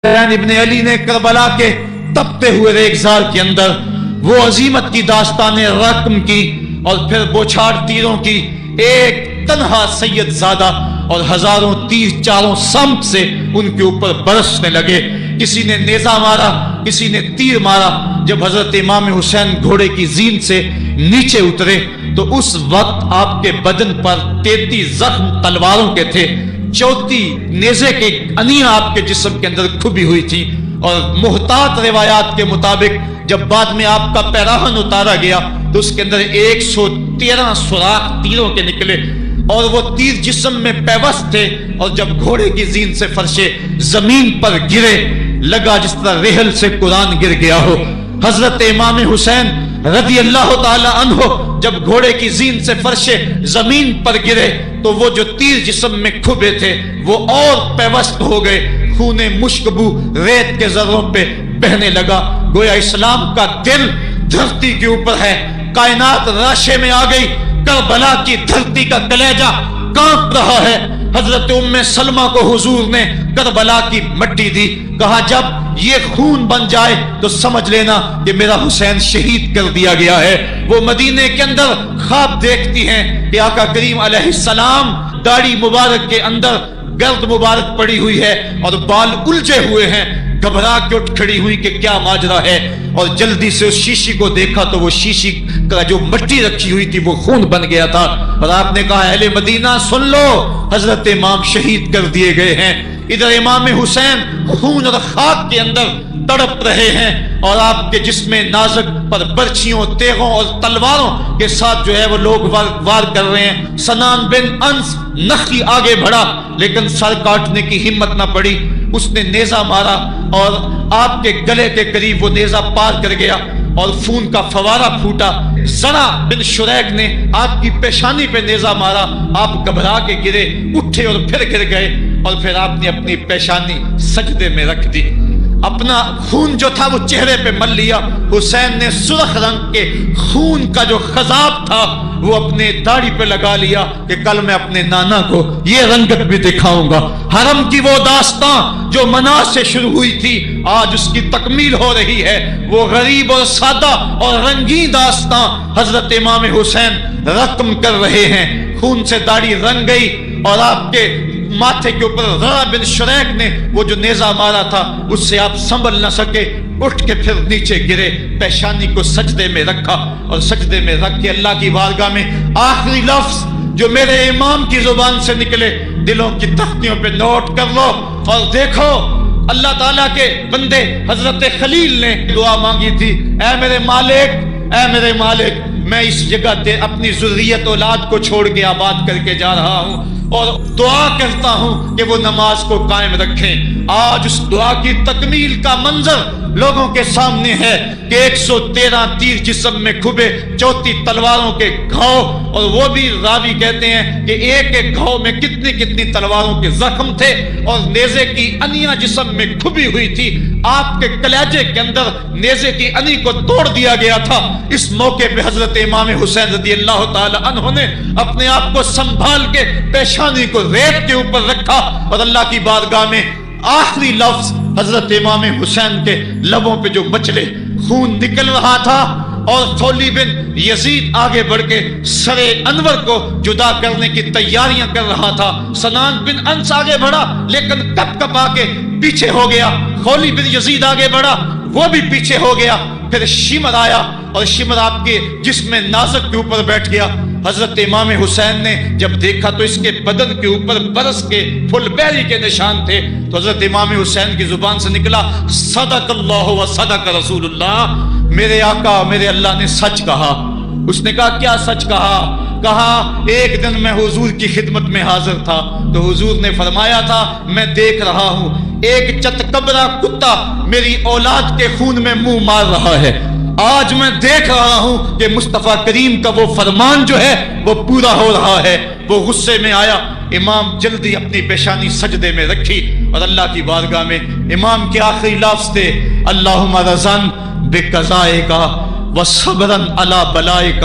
حسین ابن علی نے کربلا کے تپتے ہوئے ریگزار کے اندر وہ عظیمت کی داستان رقم کی اور پھر بوچھاڑ تیروں کی ایک تنہا سید زادہ اور ہزاروں تیر چاروں سمت سے ان کے اوپر برسنے لگے. کسی نے نیزہ مارا, کسی نے تیر مارا. جب حضرت امام حسین گھوڑے کی زین سے نیچے اترے تو اس وقت آپ کے بدن پر 33 زخم تلواروں کے تھے. 34 نیزے کے انیاں آپ کے جسم کے اندر کھبی ہوئی تھی. اور محتاط روایات کے مطابق جب بعد میں آپ کا پیراہن اتارا گیا تو اس کے اندر 113 سوراخ تیروں کے نکلے اور وہ تیر جسم میں پیوست تھے. اور جب گھوڑے کی زین سے فرشے زمین پر گرے لگا جس طرح ریحل سے قرآن گر گیا ہو. حضرت امام حسین رضی اللہ تعالی عنہ جب گھوڑے کی زین سے فرشے زمین پر گرے تو وہ جو تیر جسم میں کھبے تھے وہ اور پیوست ہو گئے. خون مشکبو ریت کے ذروں پہ بہنے لگا. گویا اسلام کا دل دھرتی کے اوپر ہے. کائنات راشے میں آ گئی. کربلا کی دھرتی کا کلیجہ کانپ رہا ہے. حضرت ام سلمہ کو حضور نے کربلا کی مٹی دی. کہا جب یہ خون بن جائے تو سمجھ لینا کہ میرا حسین شہید کر دیا گیا ہے. وہ مدینے کے اندر خواب دیکھتی ہیں کہ آقا کریم علیہ السلام داڑھی مبارک کے اندر گرد مبارک پڑی ہوئی ہے اور بال الجھے ہوئے ہیں. گھبرا کے اٹھ کھڑی ہوئی کہ کیا ماجرا ہے, اور جلدی سے اس شیشی کو دیکھا تو وہ شیشی کا جو مٹی رکھی ہوئی تھی وہ خون بن گیا تھا. اور آپ نے کہا اہل مدینہ سن لو, حضرت امام شہید کر دیے گئے ہیں. ادھر امام حسین خون اور خاک کے اندر تڑپ رہے ہیں اور آپ کے جسم نازک پر برچھیوں, تیغوں اور تلواروں کے ساتھ جو ہے وہ لوگ وار کر رہے ہیں. سنان بن انس نخی آگے بڑھا لیکن سر کاٹنے کی ہمت نہ پڑی. اس نے نیزہ مارا اور آپ کے گلے کے قریب وہ نیزہ پار کر گیا اور خون کا فوارہ پھوٹا. زرع بن شریک نے آپ کی پیشانی پہ نیزہ مارا. آپ گھبرا کے گرے, اٹھے اور پھر گر گئے اور پھر آپ نے اپنی پیشانی سجدے میں رکھ دی. اپنا خون جو تھا وہ چہرے پہ مل لیا. حسین نے سرخ رنگ کے خون کا جو خضاب تھا وہ اپنے داڑھی پہ لگا لیا کہ کل میں اپنے نانا کو یہ رنگت بھی دکھاؤں گا. حرم کی وہ داستان جو منا سے شروع ہوئی تھی آج اس کی تکمیل ہو رہی ہے. وہ غریب اور سادہ اور رنگین داستان حضرت امام حسین رقم کر رہے ہیں. خون سے داڑھی رنگ گئی اور آپ کے ماتھے کے اوپر زرع بن شریک نے وہ جو نیزہ مارا تھا اس سے آپ سنبھل نہ سکے, اٹھ کے پھر نیچے گرے, پیشانی کو سجدے میں رکھا اور سجدے میں رکھ کے اللہ کی بارگاہ میں آخری لفظ جو میرے امام کی زبان سے نکلے دلوں کی تختیوں پہ نوٹ کر لو اور دیکھو. اللہ تعالیٰ کے بندے حضرت خلیل نے دعا مانگی تھی, اے میرے مالک, اے میرے مالک, میں اس جگہ تے اپنی ذریت اولاد کو چھوڑ کے آباد کر کے جا رہا ہوں اور دعا کرتا ہوں کہ وہ نماز کو قائم رکھیں. آج اس دعا کی تکمیل کا منظر لوگوں کے سامنے ہے کہ 113 تیر جسم میں کھبے, 34 تلواروں کے گھاؤ, اور وہ بھی راوی کہتے ہیں کہ ایک ایک گھاؤ میں کتنی کتنی تلواروں کے زخم تھے اور نیزے کی انیاں جسم میں کھبی ہوئی تھی. آپ کے کلیجے کے اندر نیزے کی انی کو توڑ دیا گیا تھا. اس موقع پہ حضرت امام حسین رضی اللہ تعالی عنہ نے اپنے آپ کو سنبھال کے پیشانی کو ریت کے اوپر رکھا اور اللہ کی بارگاہ میں آخری لفظ حضرت امام حسین کے لبوں پہ جو مچلے, خون نکل رہا تھا اور خولی بن یزید آگے بڑھ کے سر انور کو جدا کرنے کی تیاریاں کر رہا تھا. سنان بن انس آگے بڑھا لیکن کپ کپا کے پیچھے ہو گیا. خولی بن یزید آگے بڑھا, وہ بھی پیچھے ہو گیا. پھر شمر آیا اور شمر آپ کے جسم نازک کے اوپر بیٹھ گیا. حضرت امام حسین نے جب دیکھا تو اس کے بدن کے اوپر برس کے پھل بیری کے نشان تھے. تو حضرت امام حسین کی زبان سے نکلا صدق اللہ و صدق رسول اللہ, میرے آقا میرے اللہ نے سچ کہا. اس نے کہا کیا سچ کہا؟ کہا ایک دن میں حضور کی خدمت میں حاضر تھا تو حضور نے فرمایا تھا میں دیکھ رہا ہوں ایک چتکبرا کتا میری اولاد کے خون میں منہ مار رہا ہے. آج میں دیکھ رہا ہوں کہ مصطفیٰ کریم کا وہ فرمان جو ہے وہ پورا ہو رہا ہے. وہ غصے میں آیا. امام جلدی اپنی پیشانی سجدے میں رکھی اور اللہ کی بارگاہ میں امام کے آخری لفظ تھے اللہم رضن بقضائک و صبرن علی بلائک.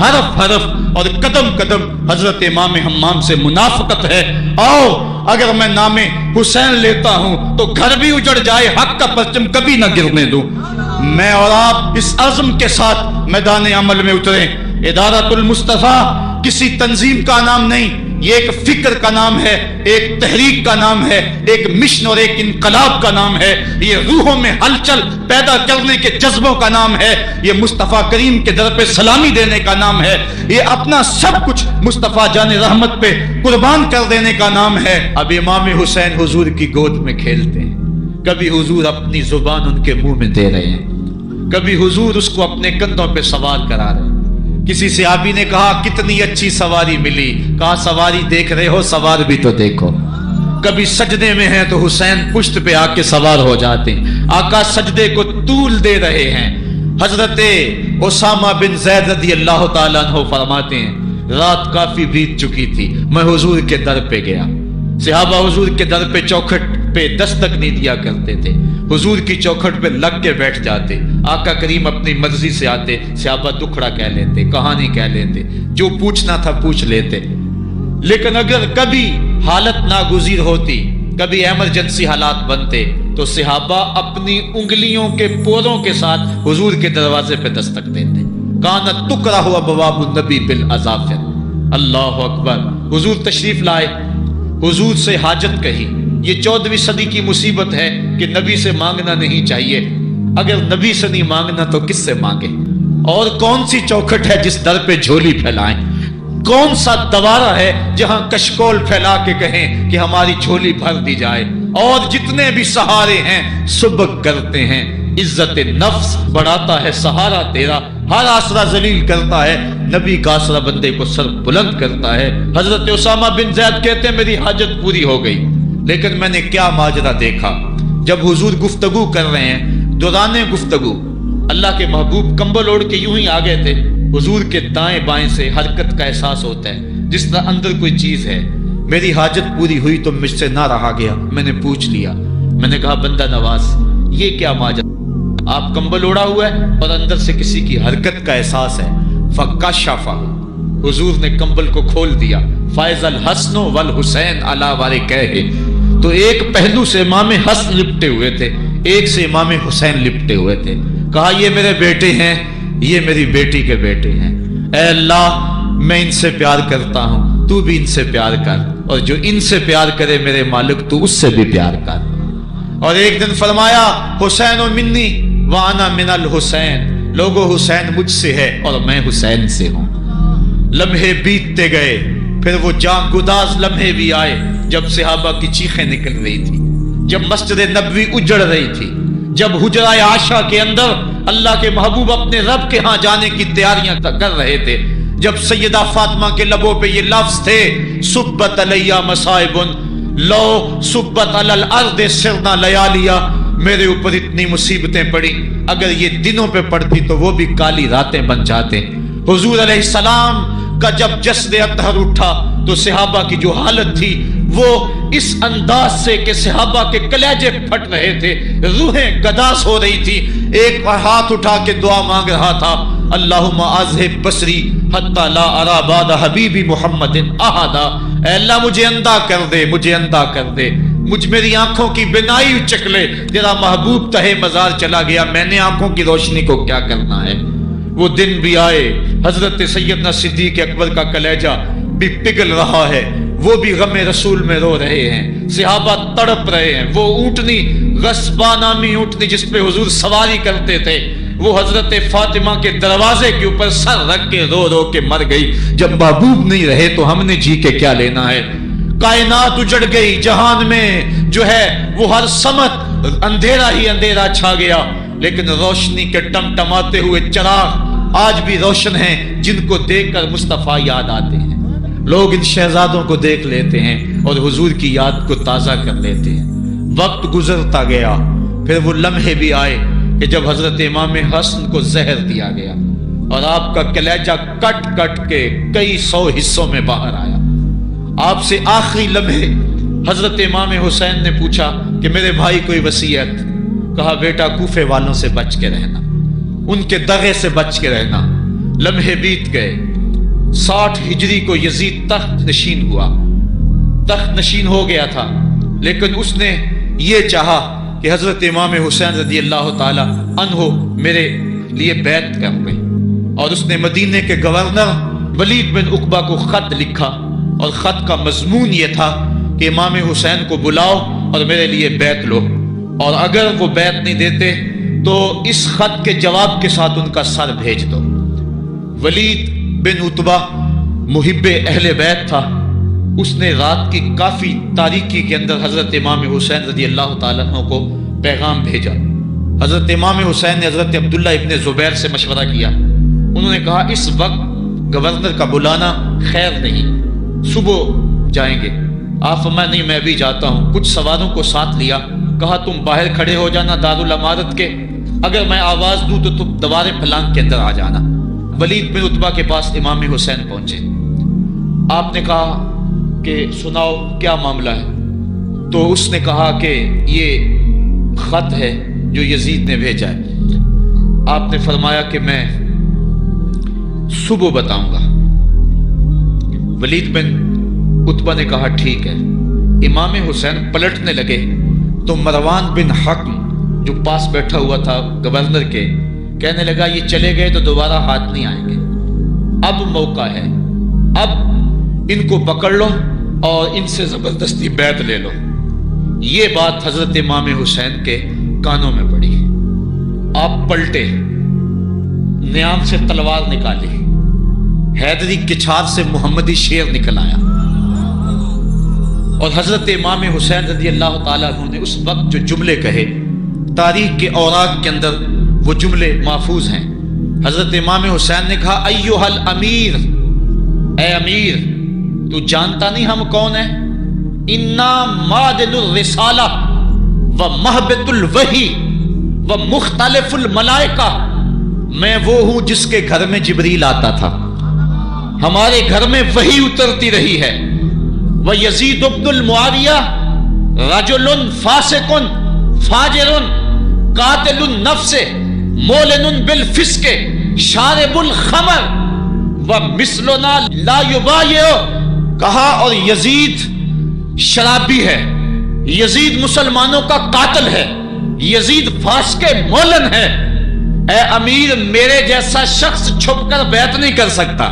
حرف حرف اور قدم قدم حضرت امام حمام سے منافقت ہے۔ آؤ اگر میں نام حسین لیتا ہوں تو گھر بھی اجڑ جائے، حق کا پرچم کبھی نہ گرنے دوں۔ میں اور آپ اس عزم کے ساتھ میدان عمل میں اتریں۔ ادارۃ المصطفیٰ کسی تنظیم کا نام نہیں، یہ ایک فکر کا نام ہے، ایک تحریک کا نام ہے، ایک مشن اور ایک انقلاب کا نام ہے، یہ روحوں میں ہلچل پیدا کرنے کے جذبوں کا نام ہے، یہ مصطفیٰ کریم کے در پہ سلامی دینے کا نام ہے، یہ اپنا سب کچھ مصطفیٰ جان رحمت پہ قربان کر دینے کا نام ہے۔ اب امام حسین حضور کی گود میں کھیلتے ہیں، کبھی حضور اپنی زبان ان کے منہ میں دے رہے ہیں، کبھی حضور اس کو اپنے کندھوں پہ سوار کرا رہے ہیں۔ کسی صحابی نے کہا کتنی اچھی سواری ملی، کہا سواری دیکھ رہے ہو، سوار بھی تو دیکھو۔ کبھی سجدے میں ہیں تو حسین پشت پہ آ کے سوار ہو جاتے ہیں، آقا سجدے کو طول دے رہے ہیں۔ حضرت اسامہ بن زید رضی اللہ تعالیٰ عنہ فرماتے ہیں رات کافی بیت چکی تھی، میں حضور کے در پہ گیا۔ صحابہ حضور کے در پہ چوکھٹ پہ دستک نہیں دیا کرتے تھے، حضور کی چوکھٹ پہ لگ کے بیٹھ جاتے، آقا کریم اپنی مرضی سے آتے، صحابہ دکھڑا کہہ لیتے، کہانی کہہ لیتے، جو پوچھنا تھا پوچھ لیتے۔ لیکن اگر کبھی حالت ناگزیر ہوتی، کبھی ایمرجنسی حالات بنتے تو صحابہ اپنی انگلیوں کے پوروں کے ساتھ حضور کے دروازے پہ دستک دیتے۔ کانت تکرہ ابواب النبی بالاظافر۔ اللہ اکبر۔ حضور تشریف لائے، حضور سے حاجت کہی۔ یہ 14ویں صدی کی مصیبت ہے کہ نبی سے مانگنا نہیں چاہیے، اگر نبی سے نہیں مانگنا تو کس سے مانگے؟ اور کون سی چوکھٹ ہے جس در پہ جھولی پھیلائیں؟ کون سا دوارہ ہے جہاں کشکول پھیلا کے کہیں کہ ہماری جھولی بھر دی جائے؟ اور جتنے بھی سہارے ہیں سبک کرتے ہیں، عزت نفس بڑھاتا ہے سہارا تیرا، ہر آسرا ذلیل کرتا ہے، نبی کا آسرا بندے کو سر بلند کرتا ہے۔ حضرت اسامہ بن زید کہتے ہیں میری حاجت پوری ہو گئی، لیکن میں نے کیا ماجرا دیکھا۔ جب حضور گفتگو کر رہے ہیں، دوران گفتگو اللہ کے محبوب کمبل اوڑھ کے یوں ہی آ گئے تھے، حضور کے دائیں بائیں سے حرکت کا احساس ہوتا ہے جس طرح اندر کوئی چیز ہے۔ میری حاجت پوری ہوئی تو مجھ سے نہ رہا گیا، میں نے پوچھ لیا، میں نے کہا بندہ نواز یہ کیا ماجرا؟ آپ کمبل اوڑھا ہوا ہے اور اندر سے کسی کی حرکت کا احساس ہے۔ فکشفہ، حضور نے کمبل کو کھول دیا۔ فائز الحسن والحسین علی وارکیہ، تو ایک پہلو سے امام حسن لپٹے ہوئے تھے، ایک سے امام حسین لپٹے ہوئے تھے۔ کہا یہ میرے بیٹے ہیں، یہ میری بیٹی کے بیٹے ہیں، اے اللہ میں ان سے پیار کرتا ہوں، تو بھی ان سے پیار کر، اور جو ان سے پیار کرے میرے مالک تو اس سے بھی پیار کر۔ اور ایک دن فرمایا حسین منی وانا من الحسین، لوگو حسین مجھ سے ہے اور میں حسین سے ہوں۔ لمحے بیتتے گئے، پھر وہ جاں گداز لمحے بھی آئے جب صحابہ کی چیخیں نکل رہی تھی، جب مسجد نبوی اجڑ رہی تھی، جب حجرہ عائشہ کے اندر اللہ کے محبوب اپنے رب کے ہاں جانے کی تیاریاں کر رہے تھے، جب سیدہ فاطمہ کے لبوں پہ یہ لفظ تھے سبت علیہ مصائب لو سبت علی الارض سرنا لیالیا، میرے اوپر اتنی مصیبتیں پڑی، اگر یہ دنوں پہ پڑتی تو وہ بھی کالی راتیں بن جاتے۔ حضور علیہ السلام کا جب جسد اطہر اٹھا تو صحابہ کی جو حالت تھی وہ اس انداز سے کہ صحابہ کے کلیجے پھٹ رہے تھے، روحیں گداس ہو رہی تھی۔ ایک ہاتھ اٹھا کے دعا مانگ رہا تھا، اللہم اذہب بصری حتی لا ارا بعد حبیبی محمد احدا، اے اللہ مجھے اندھا کر دے، مجھے اندھا کر دے، میری آنکھوں کی بینائی اچک لے، تیرا محبوب تہے مزار چلا گیا، میں نے آنکھوں کی روشنی کو کیا کرنا ہے۔ وہ دن بھی آئے، حضرت سیدنا صدیق اکبر کا کلیجہ بھی پگھل رہا ہے، وہ بھی غم رسول میں رو رہے ہیں، صحابہ تڑپ رہے ہیں۔ وہ اونٹنی غصبہ نامی اونٹنی جس پہ حضور سواری کرتے تھے، وہ حضرت فاطمہ کے دروازے کے اوپر سر رکھ کے رو رو کے مر گئی۔ جب محبوب نہیں رہے تو ہم نے جی کے کیا لینا ہے؟ کائنات اجڑ گئی، جہان میں جو ہے وہ ہر سمت اندھیرا ہی اندھیرا چھا گیا، لیکن روشنی کے ٹمٹماتے ہوئے چراغ آج بھی روشن ہیں، جن کو دیکھ کر مصطفیٰ یاد آتے ہیں۔ لوگ ان شہزادوں کو دیکھ لیتے ہیں اور حضور کی یاد کو تازہ کر لیتے ہیں۔ وقت گزرتا گیا، پھر وہ لمحے بھی آئے کہ جب حضرت امام حسن کو زہر دیا گیا اور آپ کا کلیجہ کٹ کٹ کے کئی سو حصوں میں باہر آیا۔ آپ سے آخری لمحے حضرت امام حسین نے پوچھا کہ میرے بھائی کوئی وصیت؟ کہا بیٹا کوفے والوں سے بچ کے رہنا، ان کے دغے سے بچ کے رہنا۔ لمحے بیت گئے، 60 ہجری کو یزید تخت نشین ہوا، تخت نشین ہو گیا تھا، لیکن اس نے یہ چاہا کہ حضرت امام حسین رضی اللہ تعالی عنہ میرے لیے بیعت کر لیں، اور اس نے مدینے کے گورنر ولید بن عقبہ کو خط لکھا، اور خط کا مضمون یہ تھا کہ امام حسین کو بلاؤ اور میرے لیے بیعت لو، اور اگر وہ بیعت نہیں دیتے تو اس خط کے جواب کے ساتھ ان کا سر بھیج دو۔ ولید بن عتبہ محب اہل بیت تھا، اس نے رات کی کافی تاریکی کے اندر حضرت امام حسین رضی اللہ تعالیٰ عنہ کو پیغام بھیجا۔ حضرت امام حسین نے حضرت عبداللہ ابن زبیر سے مشورہ کیا، انہوں نے کہا اس وقت گورنر کا بلانا خیر نہیں، صبح جائیں گے۔ آپ فرمایا نہیں میں بھی جاتا ہوں، کچھ سواروں کو ساتھ لیا، کہا تم باہر کھڑے ہو جانا دارالامارت کے، اگر میں آواز دوں تو تم دوارے پلانگ کے اندر آ جانا۔ ولید بن عتبہ کے پاس امام حسین پہنچے، آپ نے کہا کہ سناؤ کیا معاملہ ہے؟ تو اس نے کہا کہ یہ خط ہے جو یزید نے بھیجا ہے۔ آپ نے فرمایا کہ میں صبح بتاؤں گا۔ ولید بن عتبہ نے کہا ٹھیک ہے۔ امام حسین پلٹنے لگے تو مروان بن حکم جو پاس بیٹھا ہوا تھا گورنر کے، کہنے لگا یہ چلے گئے تو دوبارہ ہاتھ نہیں آئیں گے، اب موقع ہے، اب ان کو پکڑ لو اور ان سے زبردستی بیعت لے لو۔ یہ بات حضرت امام حسین کے کانوں میں پڑی، آپ پلٹے، نیام سے تلوار نکالی، حیدری کچھار سے محمدی شیر نکل آیا، اور حضرت امام حسین رضی اللہ تعالیٰ عنہ نے اس وقت جو جملے کہے، تاریخ کے اوراق کے اندر وہ جملے محفوظ ہیں۔ حضرت امام حسین نے کہا ایھا الامیر، اے امیر تو جانتا نہیں ہم کون ہیں؟ انا معدن الرسالہ و محبت الوحی و مختلف الملائکہ، میں وہ ہوں جس کے گھر میں جبریل آتا تھا، ہمارے گھر میں وحی اترتی رہی ہے۔ ویزید بن المعاویہ رجل فاسق فاجر قاتل النفس مولن بالفسق شارب الخمر ومثلنا لا یبایع، کہا اور یزید شرابی ہے، یزید مسلمانوں کا قاتل ہے، یزید فاسق مولن ہے، اے امیر میرے جیسا شخص چھپ کر بیعت نہیں کر سکتا۔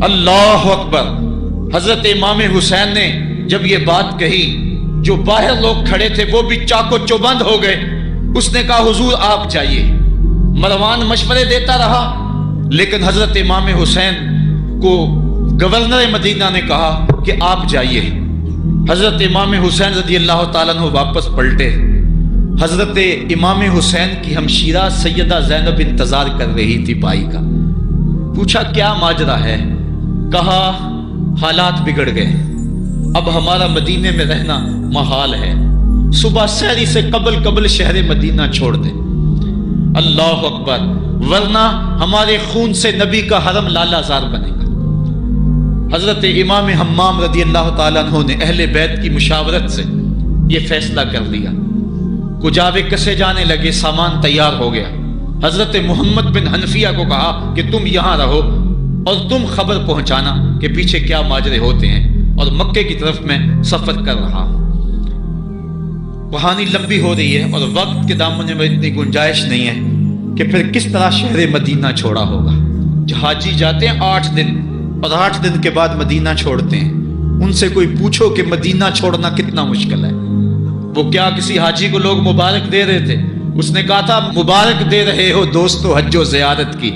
اللہ اکبر۔ حضرت امام حسین نے جب یہ بات کہی، جو باہر لوگ کھڑے تھے وہ بھی چاقو چوبند ہو گئے۔ اس نے کہا حضور آپ جائیے۔ مروان مشورے دیتا رہا، لیکن حضرت امام حسین کو گورنر مدینہ نے کہا کہ آپ جائیے۔ حضرت امام حسین رضی اللہ تعالیٰ عنہ واپس پلٹے۔ حضرت امام حسین کی ہمشیرہ سیدہ زینب انتظار کر رہی تھی بھائی کا۔ پوچھا کیا ماجرا ہے؟ کہا حالات بگڑ گئے، اب ہمارا مدینے میں رہنا محال ہے، صبح سحری سے قبل شہر مدینہ چھوڑ دیں۔ اللہ اکبر، ورنہ ہمارے خون سے نبی کا حرم لالا زار بنے گا۔ حضرت امام حمام رضی اللہ تعالیٰ عنہ نے اہل بیت کی مشاورت سے یہ فیصلہ کر لیا۔ کجاوے کسے جانے لگے، سامان تیار ہو گیا۔ حضرت محمد بن حنفیہ کو کہا کہ تم یہاں رہو اور تم خبر پہنچانا کہ پیچھے کیا ماجرے ہوتے ہیں، اور مکے کی طرف میں سفر کر رہا۔ کہانی لمبی ہو رہی ہے اور وقت کے دامن میں اتنی گنجائش نہیں ہے کہ پھر کس طرح شہر مدینہ چھوڑا ہوگا۔ حاجی جاتے ہیں 8 دن اور 8 دن کے بعد مدینہ چھوڑتے ہیں۔ ان سے کوئی پوچھو کہ مدینہ چھوڑنا کتنا مشکل ہے۔ وہ کیا کسی حاجی کو لوگ مبارک دے رہے تھے، اس نے کہا تھا مبارک دے رہے ہو دوستو حج و زیارت کی،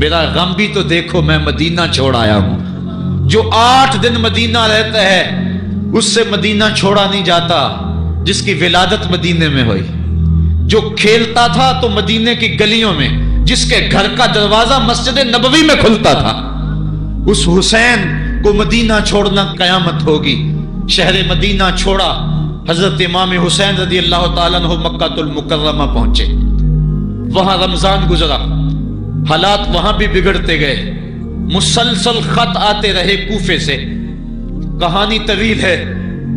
میرا غم بھی تو دیکھو، میں مدینہ چھوڑ آیا ہوں۔ جو 8 دن مدینہ رہتا ہے اس سے مدینہ چھوڑا نہیں جاتا جس کی ولادت مدینے میں ہوئی، جو کھیلتا تھا تو مدینے کی گلیوں میں، جس کے گھر کا دروازہ مسجد نبوی میں کھلتا تھا، اس حسین کو مدینہ چھوڑنا قیامت ہوگی۔ شہر مدینہ چھوڑا، حضرت امام حسین رضی اللہ تعالیٰ عنہ مکہ المکرمہ پہنچے، وہاں رمضان گزرا، حالات وہاں بھی بگڑتے گئے، مسلسل خط آتے رہے کوفے سے۔ کہانی طویل ہے۔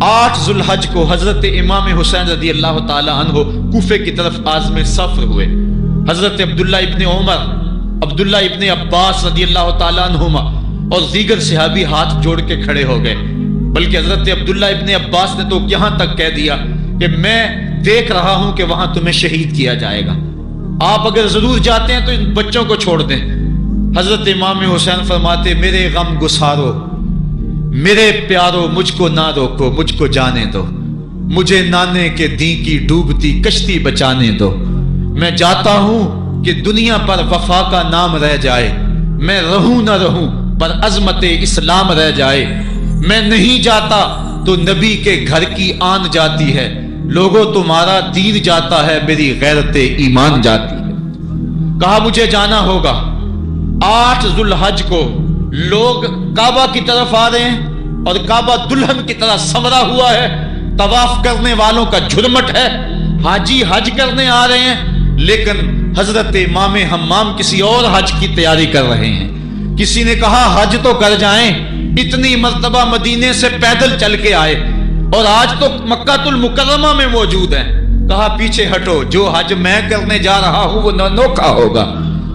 8 ذوالحج کو حضرت امام حسین رضی اللہ تعالیٰ عنہ کوفے کی طرف عازم سفر ہوئے۔ حضرت عبداللہ ابن عمر، عبداللہ ابن عباس رضی اللہ تعالیٰ عنہما اور دیگر صحابی ہاتھ جوڑ کے کھڑے ہو گئے، بلکہ حضرت عبداللہ ابن عباس نے تو یہاں تک کہہ دیا کہ میں دیکھ رہا ہوں کہ وہاں تمہیں شہید کیا جائے گا، آپ اگر ضرور جاتے ہیں تو ان بچوں کو چھوڑ دیں۔ حضرت امام حسین فرماتے میرے غم گسارو، میرے پیارو مجھ کو نہ روکو، مجھ کو جانے دو، مجھے نانے کے دین کی ڈوبتی کشتی بچانے دو، میں جاتا ہوں کہ دنیا پر وفا کا نام رہ جائے، میں رہوں نہ رہوں پر عظمت اسلام رہ جائے، میں نہیں جاتا تو نبی کے گھر کی آن جاتی ہے، لوگوں تمہارا دین جاتا ہے، میری غیرت ایمان جاتی ہے۔ کہا مجھے جانا ہوگا۔ 8 ذو الحج کو لوگ کعبہ کی طرف آ رہے ہیں اور کعبہ دلہن کی طرح سنورا ہوا ہے، طواف کرنے والوں کا جھرمٹ ہے، حاجی حج کرنے آ رہے ہیں، لیکن حضرت امام حمام کسی اور حج کی تیاری کر رہے ہیں۔ کسی نے کہا حج تو کر جائیں، اتنی مرتبہ مدینے سے پیدل چل کے آئے اور آج تو مکہ المکرمہ میں موجود ہیں۔ کہا پیچھے ہٹو، جو حج میں کرنے جا رہا ہوں وہ نوکھا ہوگا،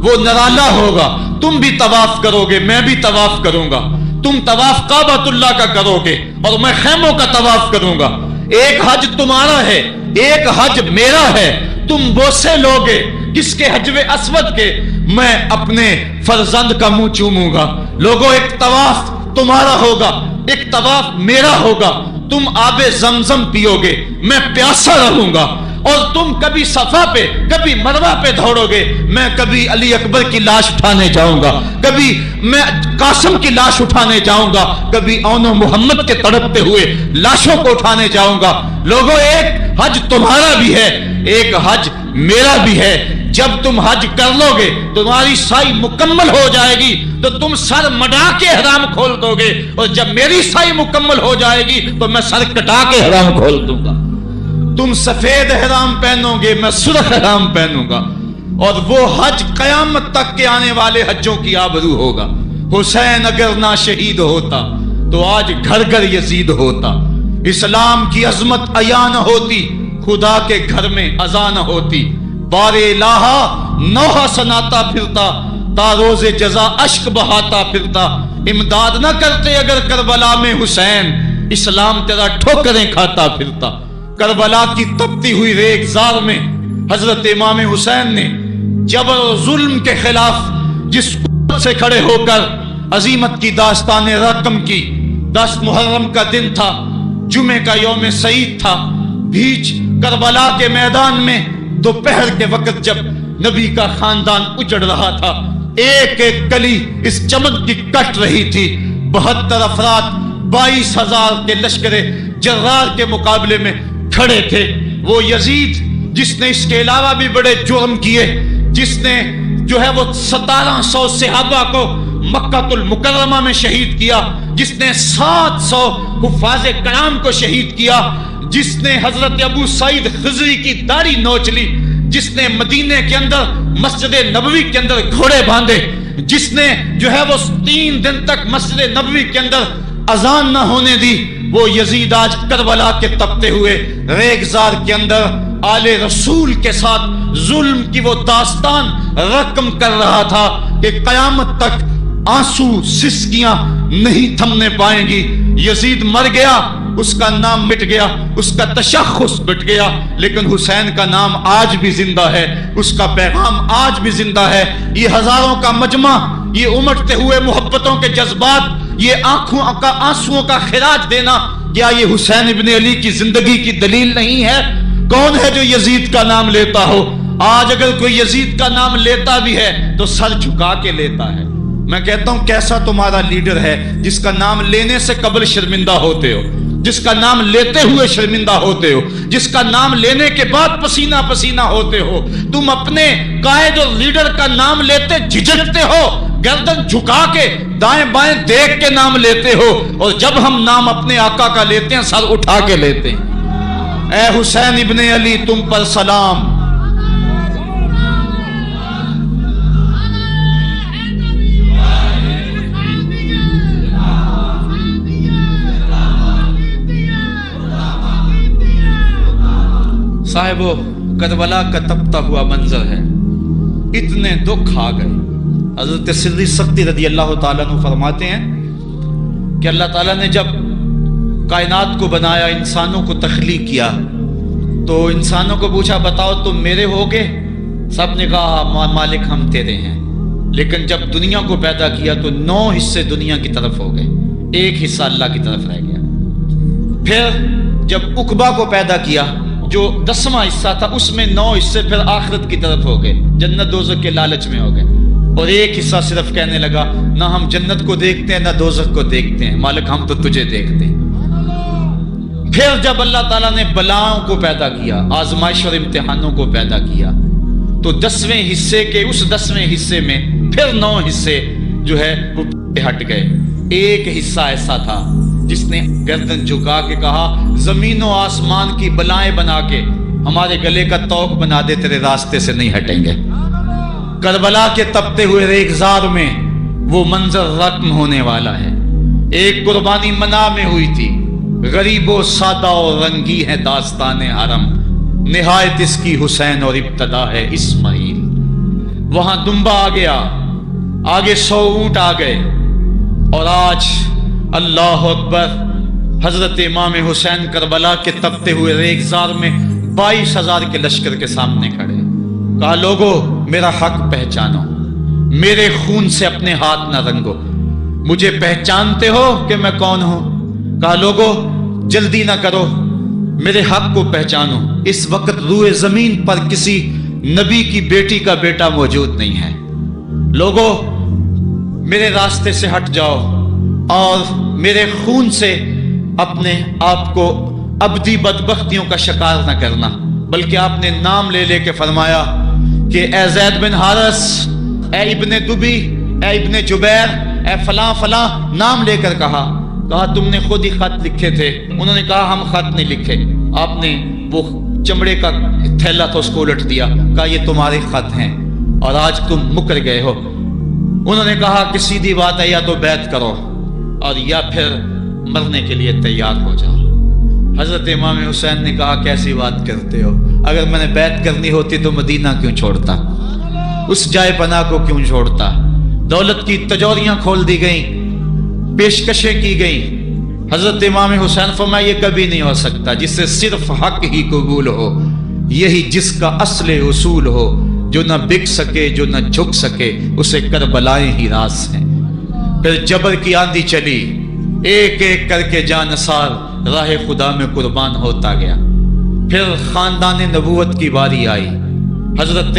وہ نرالا ہوگا، تم بھی طواف کرو گے، میں بھی طواف کروں گا، تم طواف کعبۃ اللہ کا کرو گے اور میں خیموں کا طواف کروں گا، ایک حج تمہارا ہے ایک حج میرا ہے، تم بوسے لوگے کس کے حجر اسود کے، میں اپنے فرزند کا منہ چوموں گا، لوگوں ایک طواف تمہارا ہوگا ایک طواف میرا ہوگا، تم آب زمزم پیو گے، میں پیاسا رہوں گا، اور تم کبھی صفا پہ کبھی مروہ پہ دوڑو گے، میں کبھی علی اکبر کی لاش اٹھانے جاؤں گا، کبھی میں قاسم کی لاش اٹھانے جاؤں گا، کبھی اون و محمد کے تڑپتے ہوئے لاشوں کو اٹھانے جاؤں گا، لوگوں ایک حج تمہارا بھی ہے ایک حج میرا بھی ہے، جب تم حج کر لو گے تمہاری سائی مکمل ہو جائے گی تو تم سر مڈا کے حرام کھول دو گے، اور جب میری سائی مکمل ہو جائے گی تو میں سر کٹا کے حرام کھول دوں گا، تم سفید حرام پہنو گے میں سرخ حرام پہنوں گا، اور وہ حج قیامت تک کے آنے والے حجوں کی آبرو ہوگا۔ حسین اگر نہ شہید ہوتا تو آج گھر گھر یزید ہوتا، اسلام کی عظمت عیاں نہ ہوتی، خدا کے گھر میں اذان نہ ہوتی، بار الہا نوحہ سناتا پھرتا، تا روز جزا اشک بہاتا پھرتا، امداد نہ کرتے اگر کربلا میں حسین، اسلام تیرا ٹھوکریں کھاتا پھرتا۔ کربلا کی تپتی ہوئی ریگزار میں حضرت امام حسین نے جبر و ظلم کے خلاف جس قوت سے کھڑے ہو کر عزیمت کی داستان رقم کی، 10 محرم کا دن تھا، جمعے کا یوم سعید تھا، بھیچ کربلا کے میدان میں دوپہر کے وقت جب نبی کا خاندان اجڑ رہا تھا، ایک ایک گلی اس چمن کی کٹ رہی تھی، 72 افراد 22,000 کے لشکر جرار کے مقابلے میں کھڑے تھے۔ وہ یزید جس نے اس کے علاوہ بھی بڑے جرم کیے، جس نے جو ہے وہ 1700 صحابہ کو مکہ المکرمہ میں شہید کیا، جس نے 700 حفاظ کرام کو شہید کیا، جس نے حضرت ابو سعید خضری کی داڑھی نوچ لی، جس نے مدینے کے اندر مسجد نبوی کے اندر گھوڑے باندھے، جس نے جو ہے وہ 3 دن تک مسجد نبوی کے اندر اذان نہ ہونے دی، وہ یزید آج کربلا کے تپتے ہوئے ریگزار کے اندر آل رسول کے ساتھ ظلم کی وہ داستان رقم کر رہا تھا کہ قیامت تک آنسو سسکیاں نہیں تھمنے پائیں گی۔ یزید مر گیا، اس کا نام مٹ گیا، اس کا تشخص مٹ گیا، لیکن حسین کا نام آج بھی زندہ ہے، اس کا پیغام آج بھی زندہ ہے۔ یہ ہزاروں کا مجمع، یہ امٹتے ہوئے محبتوں کے جذبات، یہ آنکھوں کا آنسوؤں کا خراج دینا، کیا یہ حسین ابن علی کی زندگی کی دلیل نہیں ہے؟ کون ہے جو یزید کا نام لیتا ہو؟ آج اگر کوئی یزید کا نام لیتا بھی ہے تو سر جھکا کے لیتا ہے۔ میں کہتا ہوں کیسا تمہارا لیڈر ہے جس کا نام لینے سے قبل شرمندہ ہوتے ہو، جس کا نام لیتے ہوئے شرمندہ ہوتے ہو، جس کا نام لینے کے بعد پسینہ پسینہ ہوتے ہو۔ تم اپنے قائد اور لیڈر کا نام لیتے جھجکتے ہو، گردن جھکا کے دائیں بائیں دیکھ کے نام لیتے ہو، اور جب ہم نام اپنے آقا کا لیتے ہیں سر اٹھا کے لیتے ہیں۔ اے حسین ابن علی تم پر سلام۔ صاحبو کربلا کا تپتا ہوا منظر ہے، اتنے دکھ آ گئے، حضرت سری سختی رضی اللہ تعالیٰ عنہ فرماتے ہیں کہ اللہ تعالیٰ نے جب کائنات کو بنایا، انسانوں کو تخلیق کیا، تو انسانوں کو پوچھا بتاؤ تم میرے ہوگے؟ سب نے کہا مالک ہم تیرے ہیں۔ لیکن جب دنیا کو پیدا کیا تو 9 حصے دنیا کی طرف ہو گئے، 1 حصہ اللہ کی طرف رہ گیا۔ پھر جب عقبہ کو پیدا کیا جو 10واں حصہ تھا، اس میں 9 حصے پھر آخرت کی طرف ہو گئے، جنت دوزخ کے لالچ میں ہو گئے، اور 1 حصہ صرف کہنے لگا نہ ہم جنت کو دیکھتے ہیں نہ دوزخ کو دیکھتے ہیں، مالک ہم تو تجھے دیکھتے ہیں۔ پھر جب اللہ تعالیٰ نے بلاؤں کو پیدا کیا، آزمائش اور امتحانوں کو پیدا کیا، تو 10ویں حصے کے اس 10ویں حصے میں پھر 9 حصے جو ہے وہ ہٹ گئے۔ 1 حصہ ایسا تھا جس نے گردن جھکا کے کہا زمین و آسمان کی بلائیں بنا کے ہمارے گلے کا توق بنا دے، تیرے راستے سے نہیں ہٹیں گے۔ کربلا کے تپتے ہوئے ریگزار میں وہ منظر رقم ہونے والا ہے۔ ایک قربانی منا میں ہوئی تھی، غریب و سادہ اور رنگی ہے داستان حرم، نہایت اس کی حسین اور ابتدا ہے اسماعیل۔ وہاں دمبا آ گیا، آگے 100 اونٹ آ گئے، اور آج اللہ اکبر حضرت امام حسین کربلا کے تپتے ہوئے ریگزار میں 22,000 کے لشکر کے سامنے کھڑے۔ کہا لوگو میرا حق پہچانو، میرے خون سے اپنے ہاتھ نہ رنگو، مجھے پہچانتے ہو کہ میں کون ہوں؟ کہا لوگو جلدی نہ کرو، میرے حق کو پہچانو، اس وقت روئے زمین پر کسی نبی کی بیٹی کا بیٹا موجود نہیں ہے۔ لوگو میرے راستے سے ہٹ جاؤ اور میرے خون سے اپنے آپ کو ابدی بدبختیوں کا شکار نہ کرنا۔ بلکہ آپ نے نام لے لے کے فرمایا کہ اے زید بن حارث، اے ابن دبی، اے ابن جبیر، اے فلاں فلاں، نام لے کر کہا تم نے خود ہی خط لکھے تھے۔ انہوں نے کہا ہم خط نہیں لکھے۔ آپ نے وہ چمڑے کا تھیلا تھا اس کو الٹ دیا، کہا یہ تمہارے خط ہیں اور آج تم مکر گئے ہو۔ انہوں نے کہا کہ سیدھی بات ہے، یا تو بیعت کرو اور یا پھر مرنے کے لیے تیار ہو جاؤ۔ حضرت امام حسین نے کہا کیسی بات کرتے ہو، اگر میں نے بیعت کرنی ہوتی تو مدینہ کیوں چھوڑتا، اس جائے پناہ کو کیوں چھوڑتا۔ دولت کی تجوریاں کھول دی گئیں، پیشکشیں کی گئیں۔ حضرت امام حسین فرمایا یہ کبھی نہیں ہو سکتا، جس سے صرف حق ہی قبول ہو، یہی جس کا اصل اصول ہو، جو نہ بک سکے جو نہ جھک سکے، اسے کربلائیں ہی راس ہیں۔ پھر جبر کی آندھی چلی، ایک ایک کر کے جانثار راہ خدا میں قربان ہوتا گیا۔ پھر خاندان نبوت کی باری آئی۔ حضرت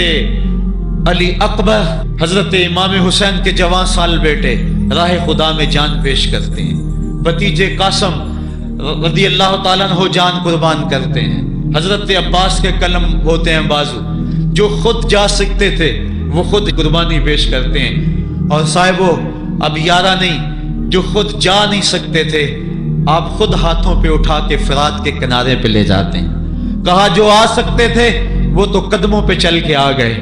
علی اکبر حضرت امام حسین کے جوان سال بیٹے راہ خدا میں جان پیش کرتے ہیں۔ بھتیجے قاسم رضی اللہ تعالیٰ عنہ جان قربان کرتے ہیں۔ حضرت عباس کے قلم ہوتے ہیں بازو، جو خود جا سکتے تھے وہ خود قربانی پیش کرتے ہیں۔ اور صاحبو اب یارہ نہیں، جو خود جا نہیں سکتے تھے آپ خود ہاتھوں پہ اٹھا کے فرات کے کنارے پہ لے جاتے ہیں۔ کہا جو آ سکتے تھے وہ تو قدموں پہ چل کے آ گئے،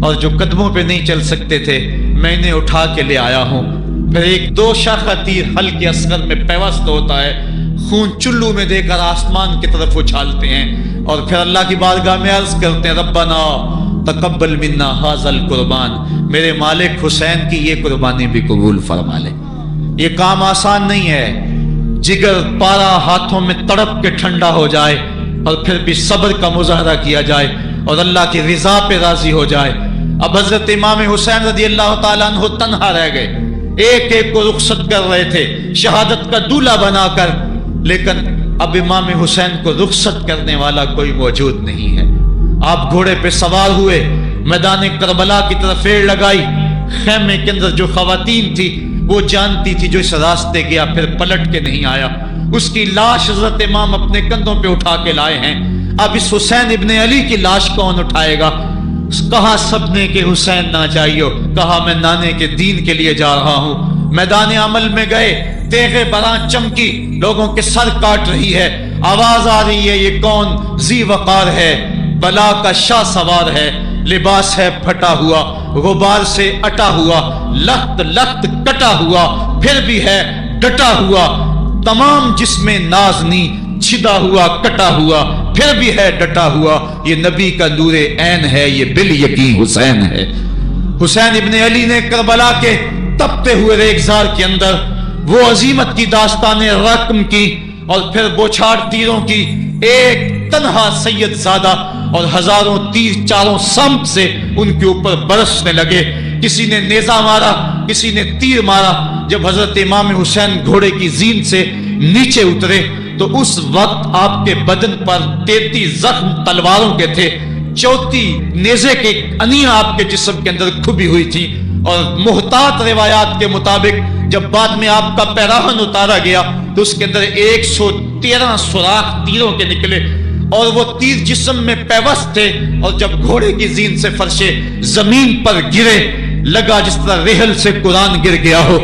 اور جو قدموں پہ نہیں چل سکتے تھے میں انہیں اٹھا کے لے آیا ہوں۔ پھر ایک 2 شاخہ تیر حلق اصغر میں پیوست ہوتا ہے، خون چلو میں دے کر آسمان کی طرف اچھالتے ہیں، اور پھر اللہ کی بارگاہ میں عرض کرتے ہیں ربنا تقبل منا ھذا القربان، میرے مالک حسین کی یہ قربانی بھی قبول فرما لے۔ یہ کام آسان نہیں ہے، جگر پارا ہاتھوں میں تڑپ کے ٹھنڈا ہو جائے اور پھر بھی صبر کا مظاہرہ کیا جائے اور اللہ کی رضا پہ راضی ہو جائے۔ اب حضرت امام حسین رضی اللہ تعالیٰ عنہ تنہا رہ گئے، ایک ایک کو رخصت کر رہے تھے شہادت کا دولہا بنا کر، لیکن اب امام حسین کو رخصت کرنے والا کوئی موجود نہیں ہے۔ آپ گھوڑے پہ سوار ہوئے، میدان کربلا کی طرف پھیڑ لگائی۔ خیمے کے اندر جو خواتین تھی وہ جانتی تھی جو اس راستے گیا پھر پلٹ کے نہیں آیا، اس کی لاش حضرت امام اپنے کندھوں پہ اٹھا کے لائے ہیں۔ اب اس حسین ابن علی کی لاش کون اٹھائے گا؟ کہا سب نے کہ حسین نہ چاہیے، کہا میں نانے کے دین کے لیے جا رہا ہوں۔ میدان عمل میں گئے، تیغ براں چمکی، لوگوں کے سر کاٹ رہی ہے، آواز آ رہی ہے یہ کون ذی وقار ہے، بلا کا شاہ سوار ہے، لباس ہے پھٹا ہوا، غبار سے اٹا ہوا، لخت لخت کٹا ہوا، پھر بھی ہے ڈٹا ہوا، تمام جسم نازنی چھدا ہوا کٹا ہوا، پھر بھی ہے ڈٹا ہوا، یہ نبی کا نور عین ہے، یہ بال یقین حسین ہے۔ حسین ابن علی نے کربلا کے تپتے ہوئے ریگزار کے اندر وہ عظیمت کی داستان رقم کی اور پھر بوچھاڑ تیروں کی ایک تنہا سید زادہ اور ہزاروں تیر چاروں سمت سے ان کے اوپر برسنے لگے. کسی نے نیزہ مارا, کسی نے تیر مارا. جب حضرت امام حسین گھوڑے کی زین سے نیچے اترے تو اس وقت آپ کے بدن پر 33 زخم تلواروں کے تھے. 34 نیزے کے انیاں آپ کے جسم کے اندر کھبی ہوئی تھی. اور محتاط روایات کے مطابق جب بعد میں آپ کا پیراہن اتارا گیا تو اس کے اندر 113 سوراخ تیروں کے نکلے اور وہ تیر جسم میں پیوست تھے. اور جب گھوڑے کی زین سے فرشے زمین پر گرے لگا جس طرح ریحل سے قرآن گر گیا ہو.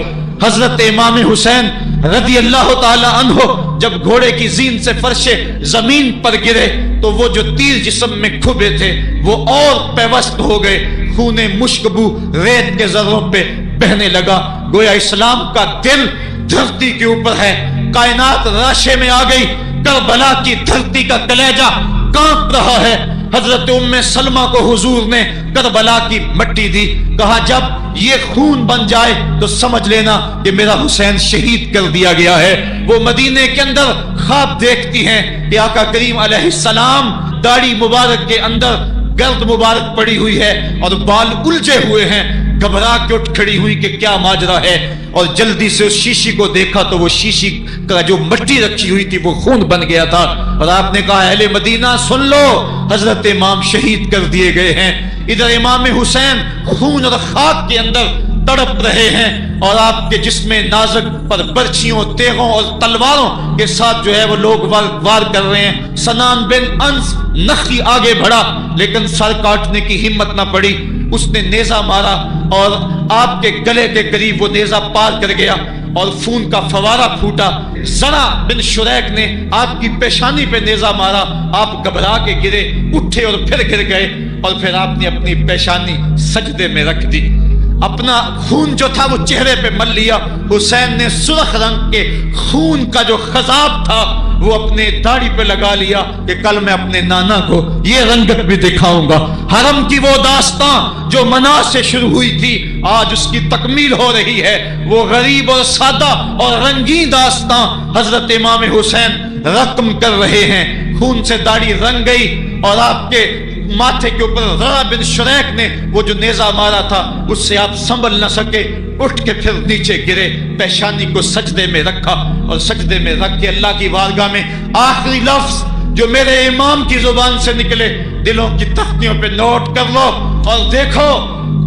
حضرت امام حسین رضی اللہ تعالی عنہ جب گھوڑے کی زین سے فرشے زمین پر گرے تو وہ جو تیر جسم میں کھبے تھے وہ اور پیوست ہو گئے. خون مشکبو ریت کے ذروں پہ بہنے لگا. گویا اسلام کا دل دھرتی کے اوپر ہے. کائنات راشے میں آ گئی. کربلا کی دھرتی کا کلیجہ کانپ رہا ہے. حضرت ام سلمہ کو حضور نے کربلا کی مٹی دی. کہا جب یہ خون بن جائے تو سمجھ لینا کہ میرا حسین شہید کر دیا گیا ہے. وہ مدینے کے اندر خواب دیکھتی ہیں کہ آقا کریم علیہ السلام داڑھی مبارک کے اندر گرد مبارک پڑی ہوئی ہے اور بال الجھے ہوئے ہیں. گھبرا کے اٹھ کھڑی ہوئی کہ کیا ماجرا ہے, اور جلدی سے اس شیشی کو دیکھا تو وہ شیشی کا جو مٹی رکھی ہوئی تھی وہ خون بن گیا تھا. اور آپ نے کہا اہل مدینہ سن لو, حضرت امام شہید کر دیے گئے ہیں. ادھر امام حسین خون اور خاک کے اندر تڑپ رہے ہیں اور آپ کے جسم نازک پر برچھیوں, تیغوں اور تلواروں کے ساتھ جو ہے وہ لوگ وار کر رہے ہیں. سنان بن انس نخی آگے بڑھا لیکن سر کاٹنے کی ہمت نہ پڑی. اس نے نیزہ مارا اور آپ کے گلے کے قریب وہ نیزہ پار کر گیا اور خون کا فوارہ پھوٹا. زرع بن شریک نے آپ کی پیشانی پہ نیزہ مارا. آپ گھبرا کے گرے, اٹھے اور پھر گر گئے اور پھر آپ نے اپنی پیشانی سجدے میں رکھ دی. اپنا خون جو تھا وہ چہرے پہ مل لیا. حسین نے سرخ رنگ کے خون کا جو خضاب تھا وہ اپنے داڑھی پہ لگا لیا کہ کل میں اپنے نانا کو یہ رنگت بھی دکھاؤں گا. حرم کی وہ داستان جو منا سے شروع ہوئی تھی آج اس کی تکمیل ہو رہی ہے. وہ غریب اور سادہ اور رنگین داستان حضرت امام حسین رقم کر رہے ہیں. خون سے داڑھی رنگ گئی اور آپ کے ماتھے کے اوپر زرع بن شریک نے وہ جو نیزہ مارا تھا اس سے آپ سنبھل نہ سکے, اٹھ کے پھر نیچے گرے, پیشانی کو سجدے میں رکھا اور سجدے میں رکھ کے اللہ کی بارگاہ میں آخری لفظ جو میرے امام کی زبان سے نکلے دلوں کی تختیوں پہ نوٹ کر لو اور دیکھو.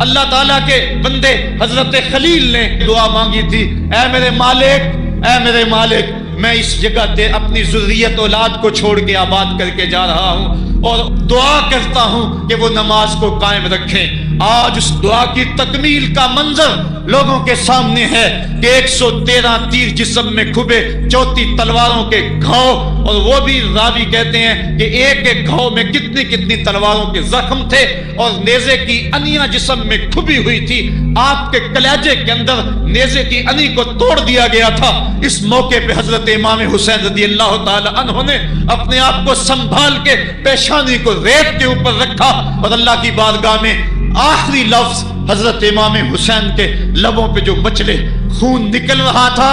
اللہ تعالیٰ کے بندے حضرت خلیل نے دعا مانگی تھی, اے میرے مالک, اے میرے مالک, میں اس جگہ تے اپنی ذریت اولاد کو چھوڑ کے آباد کر کے جا رہا ہوں اور دعا کرتا ہوں کہ وہ نماز کو قائم رکھیں. آج اس دعا کی تکمیل کا منظر لوگوں کے سامنے ہے کہ 113 تیر جسم میں کھبے, 34 تلواروں کے گھاؤ, اور وہ بھی راوی کہتے ہیں کہ ایک ایک گھاؤ میں کتنی کتنی تلواروں کے زخم تھے اور نیزے کی انیاں جسم میں کھبی ہوئی تھی. آپ کے کلیجے کے اندر نیزے کی انی کو توڑ دیا گیا تھا. اس موقع پہ حضرت امام حسین رضی اللہ تعالی عنہ نے اپنے آپ کو سنبھال کے پیشانی کو ریت کے اوپر رکھا اور اللہ کی بارگاہ میں آخری لفظ حضرت امام حسین کے لبوں پہ جو مچلے خون نکل رہا تھا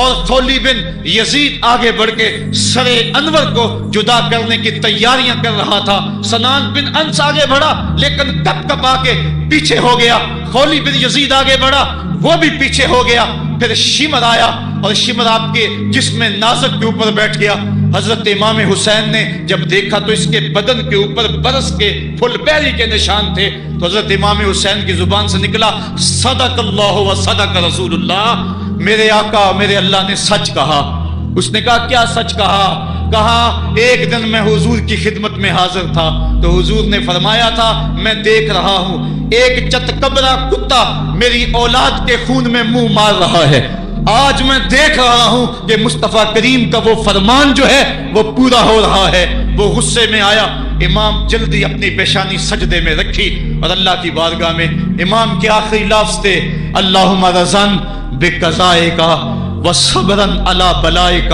اور خولی بن یزید آگے بڑھ کے سر انور کو جدا کرنے کی تیاریاں کر رہا تھا. سنان بن انس آگے بڑھا لیکن کپ کپا کے پیچھے ہو گیا. خولی بن یزید آگے بڑھا, وہ بھی پیچھے ہو گیا. پھر شمر آیا اور شمر آپ کے جسم نازک کے اوپر بیٹھ گیا. حضرت امام حسین نے جب دیکھا تو اس کے بدن کے اوپر برس کے پھل بیری کے نشان تھے. تو حضرت امام حسین کی زبان سے نکلا صدق اللہ و صدق رسول اللہ, میرے آقا میرے اللہ نے سچ کہا. اس نے کہا کیا سچ کہا؟ کہا ایک دن میں حضور کی خدمت میں حاضر تھا تو حضور نے فرمایا تھا میں دیکھ رہا ہوں ایک چتکبرا کتا میری اولاد کے خون میں منہ مار رہا ہے. آج میں دیکھ رہا ہوں کہ مصطفیٰ کریم کا وہ فرمان جو ہے وہ پورا ہو رہا ہے. وہ غصے میں آیا. امام جلدی اپنی پیشانی سجدے میں رکھی اور اللہ کی بارگاہ میں امام کے آخری لفظ تھے اللہم رضن بقضائک وصبرن علی بلائک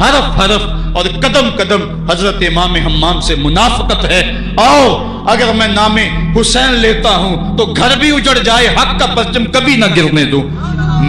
حرف حرف اور قدم قدم حضرت امام حمام سے منافقت ہے۔ آؤ اگر میں نام حسین لیتا ہوں تو گھر بھی اجڑ جائے، حق کا پرچم کبھی نہ گرنے دوں۔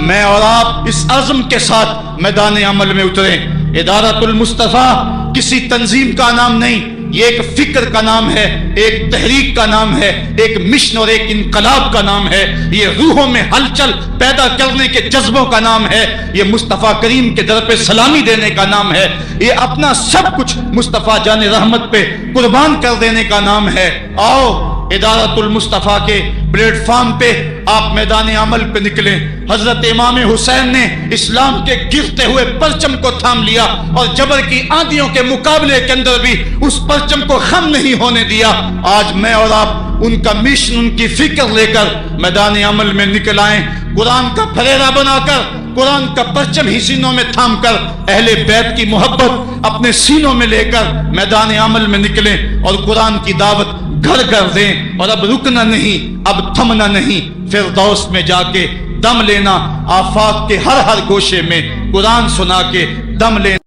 میں اور آپ اس عزم کے ساتھ میدان عمل میں اتریں۔ ادارۃ المصطفیٰ کسی تنظیم کا نام نہیں، یہ ایک فکر کا نام ہے، ایک تحریک کا نام ہے، ایک مشن اور ایک انقلاب کا نام ہے، یہ روحوں میں ہلچل پیدا کرنے کے جذبوں کا نام ہے، یہ مصطفیٰ کریم کے در پہ سلامی دینے کا نام ہے، یہ اپنا سب کچھ مصطفیٰ جان رحمت پہ قربان کر دینے کا نام ہے۔ آؤ ادارۃ المصطفیٰ کے پلیٹ فارم پہ آپ میدان عمل پہ نکلیں۔ حضرت امام حسین نے اسلام کے گرتے ہوئے پرچم کو تھام لیا اور جبر کی آندھیوں کے مقابلے کے اندر بھی اس پرچم کو خم نہیں ہونے دیا۔ آج میں اور آپ ان کا مشن، ان کی فکر لے کر میدان عمل میں نکل آئیں، قرآن کا پھریرا بنا کر، قرآن کا پرچم ہی سینوں میں تھام کر، اہل بیت کی محبت اپنے سینوں میں لے کر میدان عمل میں نکلیں اور قرآن کی دعوت گھر گھر دیں۔ اور اب رکنا نہیں، اب تھمنا نہیں، فردوس میں جا کے دم لینا، آفاق کے ہر ہر گوشے میں قرآن سنا کے دم لینا۔